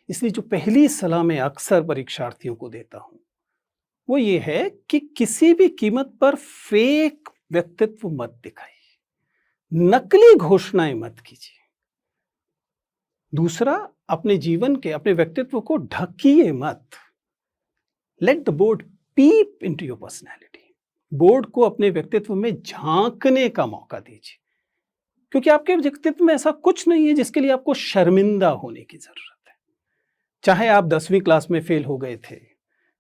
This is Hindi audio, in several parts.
इसलिए जो पहली सलाह मैं अक्सर परीक्षार्थियों को देता हूँ, वो ये है कि किसी भी कीमत पर फेक व्यक्तित्व मत दिखाइए, नकली घोषणाएँ मत कीजिए। दूसरा, अपने जीवन के, अपने व्यक्तित्व को ढकिए मत। Let the board peep into your personality. Board को अपने व्यक्तित्व में झांकने का मौका दीजिए, क्योंकि आपके व्यक्तित्व में ऐसा कुछ नहीं है जिसके लिए आपको शर्मिंदा होने की जरूरत है। चाहे आप 10वीं क्लास में फेल हो गए थे,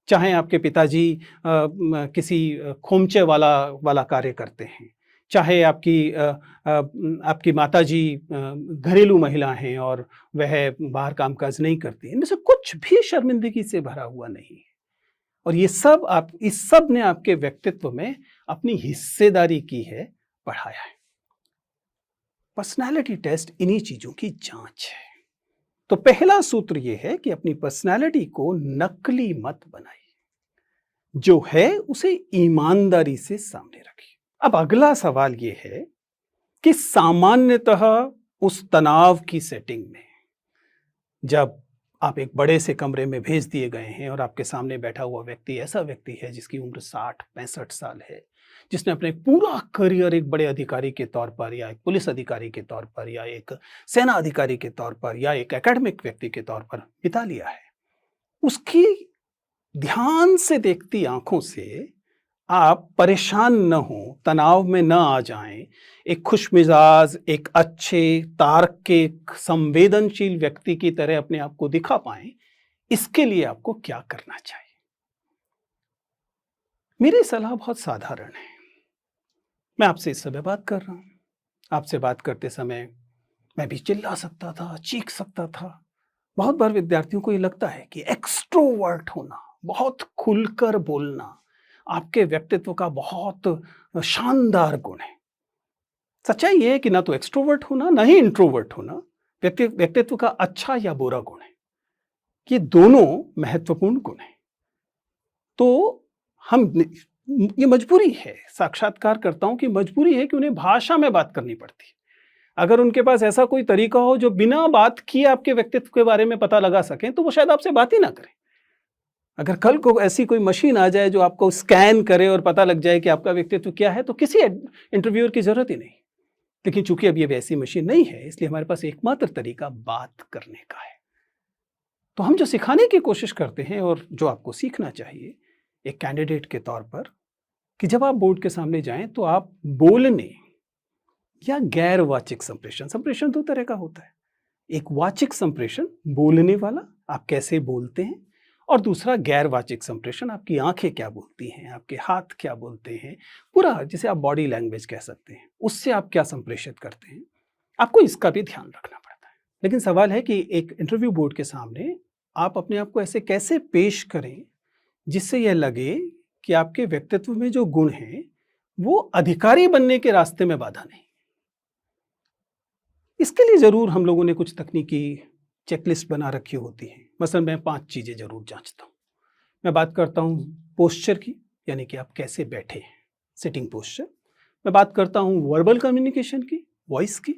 चाहे आपके पिताजी किसी खोमचे वाला कार्य करते हैं, चाहे आपकी माताजी घरेलू महिला हैं और वह बाहर कामकाज नहीं करती, इनमें से कुछ भी शर्मिंदगी से भरा हुआ नहीं है। और ये सब इस सब ने आपके व्यक्तित्व में अपनी हिस्सेदारी की है, बढ़ाया है। पर्सनालिटी टेस्ट इन्हीं चीजों की जांच है। तो पहला सूत्र यह है कि अपनी पर्सनालिटी को नकली मत बनाइए, जो है उसे ईमानदारी से सामने रखिए। अब अगला सवाल यह है कि सामान्यतः उस तनाव की सेटिंग में, जब आप एक बड़े से कमरे में भेज दिए गए हैं और आपके सामने बैठा हुआ व्यक्ति ऐसा व्यक्ति है जिसकी उम्र 60-65 साल है, जिसने अपने पूरा करियर एक बड़े अधिकारी के तौर पर या एक पुलिस अधिकारी के तौर पर या एक सेना अधिकारी के तौर पर या एक एकेडमिक व्यक्ति के तौर पर बिता लिया है, उसकी ध्यान से देखती आंखों से आप परेशान न हो, तनाव में न आ जाएं, एक खुशमिजाज, एक अच्छे, तार्किक, संवेदनशील व्यक्ति की तरह अपने आप को दिखा पाएं, इसके लिए आपको क्या करना चाहिए? मेरी सलाह बहुत साधारण है। मैं आपसे इस समय बात कर रहा हूं। आपसे बात करते समय मैं भी चिल्ला सकता था, चीख सकता था। बहुत बार विद्यार्थियों को ये लगता है कि एक्सट्रोवर्ट होना, बहुत खुलकर बोलना, आपके व्यक्तित्व का बहुत शानदार गुण है। सच्चाई ये है कि ना तो एक्सट्रोवर्ट होना, ना ही इंट्रोवर्ट होना व्यक्तित्व का अच्छा या बुरा गुण है। ये दोनों महत्वपूर्ण गुण हैं। तो ये मजबूरी है, साक्षात्कारकर्ताओं की मजबूरी है कि उन्हें भाषा में बात करनी पड़ती है। अगर उनके पास ऐसा कोई तरीका हो जो बिना बात किए आपके व्यक्तित्व के बारे में पता लगा सकें, तो वो शायद आपसे बात ही ना करें। अगर कल को ऐसी कोई मशीन आ जाए जो आपको स्कैन करे और पता लग जाए कि आपका व्यक्तित्व क्या है, तो किसी इंटरव्यूअर की जरूरत ही नहीं। लेकिन चूंकि अब ये वैसी मशीन नहीं है, इसलिए हमारे पास एकमात्र तरीका बात करने का है। तो हम जो सिखाने की कोशिश करते हैं और जो आपको सीखना चाहिए एक कैंडिडेट के तौर पर, कि जब आप बोर्ड के सामने जाएं तो आप बोलने या गैर वाचिक संप्रेषण दो तरह का होता है। एक वाचिक संप्रेषण, बोलने वाला, आप कैसे बोलते हैं, और दूसरा गैर वाचिक संप्रेषण, आपकी आंखें क्या बोलती हैं, आपके हाथ क्या बोलते हैं, पूरा जिसे आप बॉडी लैंग्वेज कह सकते हैं, उससे आप क्या संप्रेषित करते हैं। आपको इसका भी ध्यान रखना पड़ता है। लेकिन सवाल है कि एक इंटरव्यू बोर्ड के सामने आप अपने आप को ऐसे कैसे पेश करें जिससे यह लगे कि आपके व्यक्तित्व में जो गुण हैं वो अधिकारी बनने के रास्ते में बाधा नहीं। इसके लिए जरूर हम लोगों ने कुछ तकनीकी चेकलिस्ट बना रखी होती है। मसलन मैं 5 चीजें जरूर जांचता हूँ। मैं बात करता हूँ पोस्चर की, यानी कि आप कैसे बैठे हैं, सिटिंग पोस्चर। मैं बात करता हूँ वर्बल कम्युनिकेशन की, वॉइस की,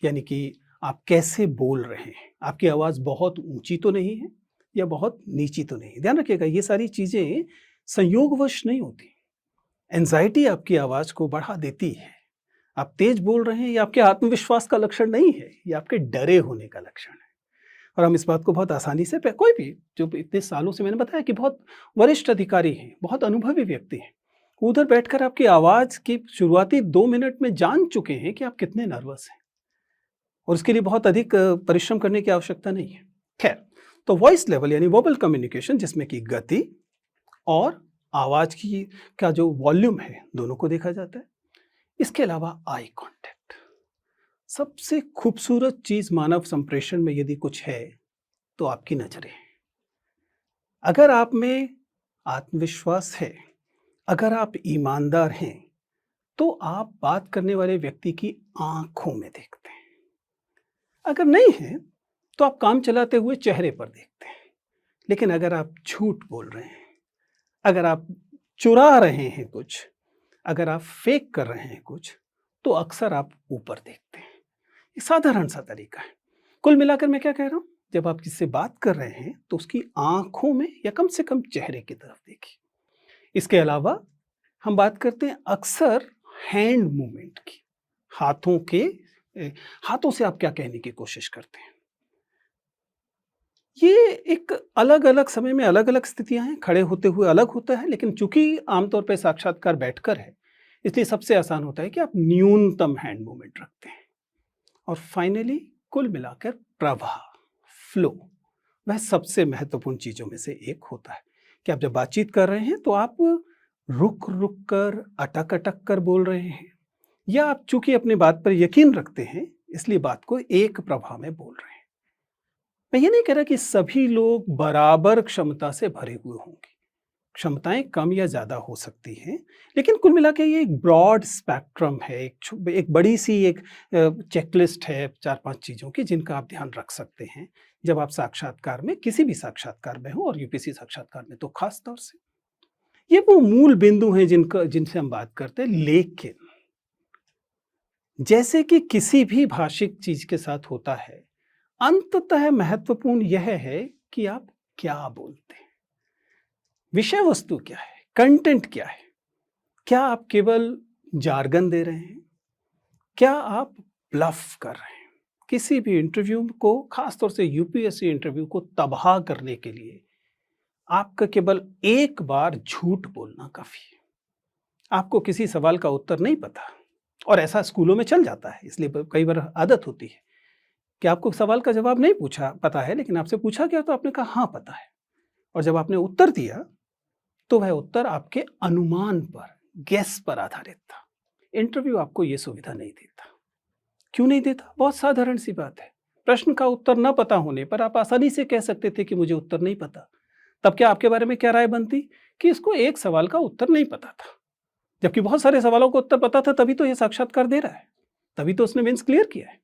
यानी कि आप कैसे बोल रहे हैं, आपकी आवाज़ बहुत ऊंची तो नहीं है या बहुत नीची तो नहीं। ध्यान रखिएगा, ये सारी चीज़ें संयोगवश नहीं होती। एंजाइटी आपकी आवाज़ को बढ़ा देती है। आप तेज बोल रहे हैं, ये आपके आत्मविश्वास का लक्षण नहीं है, ये आपके डरे होने का लक्षण है। और हम इस बात को बहुत आसानी से, कोई भी जो इतने सालों से, मैंने बताया कि बहुत वरिष्ठ अधिकारी हैं, बहुत अनुभवी व्यक्ति हैं, उधर बैठकर आपकी आवाज़ की शुरुआती 2 मिनट में जान चुके हैं कि आप कितने नर्वस हैं, और उसके लिए बहुत अधिक परिश्रम करने की आवश्यकता नहीं है। खैर, तो वॉइस लेवल यानी वर्बल कम्युनिकेशन, जिसमें कि गति और आवाज़ की का जो वॉल्यूम है, दोनों को देखा जाता है। इसके अलावा आई कांटेक्ट, सबसे खूबसूरत चीज मानव संप्रेषण में यदि कुछ है तो आपकी नजरें। अगर आप में आत्मविश्वास है, अगर आप ईमानदार हैं, तो आप बात करने वाले व्यक्ति की आंखों में देखते हैं। अगर नहीं है तो आप काम चलाते हुए चेहरे पर देखते हैं। लेकिन अगर आप झूठ बोल रहे हैं, अगर आप चुरा रहे हैं कुछ, अगर आप फेक कर रहे हैं कुछ, तो अक्सर आप ऊपर देखते हैं। एक साधारण सा तरीका है। कुल मिलाकर मैं क्या कह रहा हूं, जब आप किससे बात कर रहे हैं तो उसकी आँखों में या कम से कम चेहरे की तरफ देखिए। इसके अलावा हम बात करते हैं अक्सर हैंड मूवमेंट की, हाथों के हाथों से आप क्या कहने की कोशिश करते हैं। ये एक अलग-अलग समय में अलग-अलग स्थितियाँ हैं, खड़े होते हुए अलग होता है, लेकिन चूँकि आमतौर पे साक्षात्कार बैठकर है, इसलिए सबसे आसान होता है कि आप न्यूनतम हैंड मूवमेंट रखते हैं। और फाइनली कुल मिलाकर प्रवाह, फ्लो, वह सबसे महत्वपूर्ण चीज़ों में से एक होता है कि आप जब बातचीत कर रहे हैं तो आप रुक-रुक कर, अटक-अटक कर बोल रहे हैं या आप चूँकि अपनी बात पर यकीन रखते हैं, इसलिए बात को एक प्रवाह में बोल रहे हैं। मैं ये नहीं कह रहा कि सभी लोग बराबर क्षमता से भरे हुए होंगे। क्षमताएँ कम या ज़्यादा हो सकती हैं, लेकिन कुल मिला के ये एक ब्रॉड स्पेक्ट्रम है, एक बड़ी-सी एक चेकलिस्ट है 4-5 चीज़ों की जिनका आप ध्यान रख सकते हैं, जब आप साक्षात्कार में किसी भी साक्षात्कार में हो और यूपीएससी साक्षात्कार में तो ख़ास तौर से। ये वो मूल बिंदु हैं जिनसे हम बात करते हैं, लेकिन जैसे कि किसी भी भाषिक चीज़ के साथ होता है, अंततः महत्वपूर्ण यह है कि आप क्या बोलते हैं। विषय वस्तु क्या है? कंटेंट क्या है? क्या आप केवल जार्गन दे रहे हैं? क्या आप ब्लफ कर रहे हैं? किसी भी इंटरव्यू को, खास तौर से यूपीएससी इंटरव्यू को तबाह करने के लिए आपका केवल एक बार झूठ बोलना काफ़ी है। आपको किसी सवाल का उत्तर नहीं पता और ऐसा स्कूलों में चल जाता है, इसलिए कई बार आदत होती है कि आपको सवाल का जवाब नहीं पता है, लेकिन आपसे पूछा गया तो आपने कहा हाँ पता है, और जब आपने उत्तर दिया तो वह उत्तर आपके अनुमान पर, गेस पर आधारित था। इंटरव्यू आपको ये सुविधा नहीं देता। क्यों नहीं देता? बहुत साधारण सी बात है। प्रश्न का उत्तर न पता होने पर आप आसानी से कह सकते थे कि मुझे उत्तर नहीं पता। तब क्या आपके बारे में क्या राय बनती कि इसको एक सवाल का उत्तर नहीं पता था, जबकि बहुत सारे सवालों का उत्तर पता था, तभी तो ये साक्षात्कार दे रहा है, तभी तो उसने मेंस क्लियर किया है।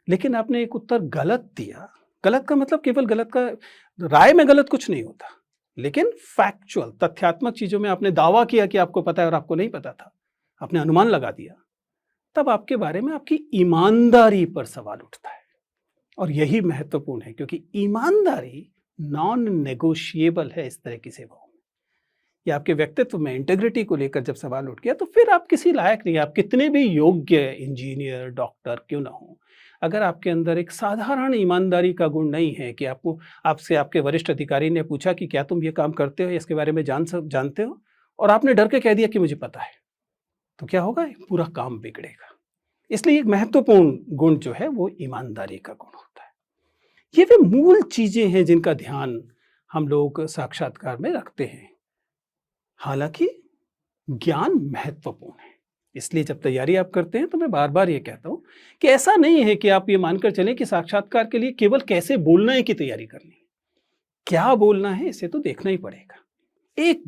लेकिन आपने एक उत्तर गलत दिया। गलत का मतलब केवल गलत का, राय में गलत कुछ नहीं होता, लेकिन फैक्चुअल, तथ्यात्मक चीज़ों में आपने दावा किया कि आपको पता है और आपको नहीं पता था, आपने अनुमान लगा दिया, तब आपके बारे में आपकी ईमानदारी पर सवाल उठता है। और यही महत्वपूर्ण है, क्योंकि ईमानदारी नॉन नेगोशिएबल है इस तरह की सेवाओं में। या आपके व्यक्तित्व में इंटेग्रिटी को लेकर जब सवाल उठ गया तो फिर आप किसी लायक नहीं। आप कितने भी योग्य इंजीनियर, डॉक्टर क्यों ना हो, अगर आपके अंदर एक साधारण ईमानदारी का गुण नहीं है कि आपसे आपके वरिष्ठ अधिकारी ने पूछा कि क्या तुम ये काम करते हो, इसके बारे में जानते हो, और आपने डर के कह दिया कि मुझे पता है, तो क्या होगा? पूरा काम बिगड़ेगा। इसलिए एक महत्वपूर्ण गुण जो है वो ईमानदारी का गुण होता है। ये वे मूल चीजें हैं जिनका ध्यान हम लोग साक्षात्कार में रखते हैं। हालांकि ज्ञान महत्वपूर्ण है, इसलिए जब तैयारी आप करते हैं तो मैं बार बार ये कहता हूं कि ऐसा नहीं है कि आप ये मानकर चलें कि साक्षात्कार के लिए केवल कैसे बोलना है की तैयारी करनी है। क्या बोलना है इसे तो देखना ही पड़ेगा। एक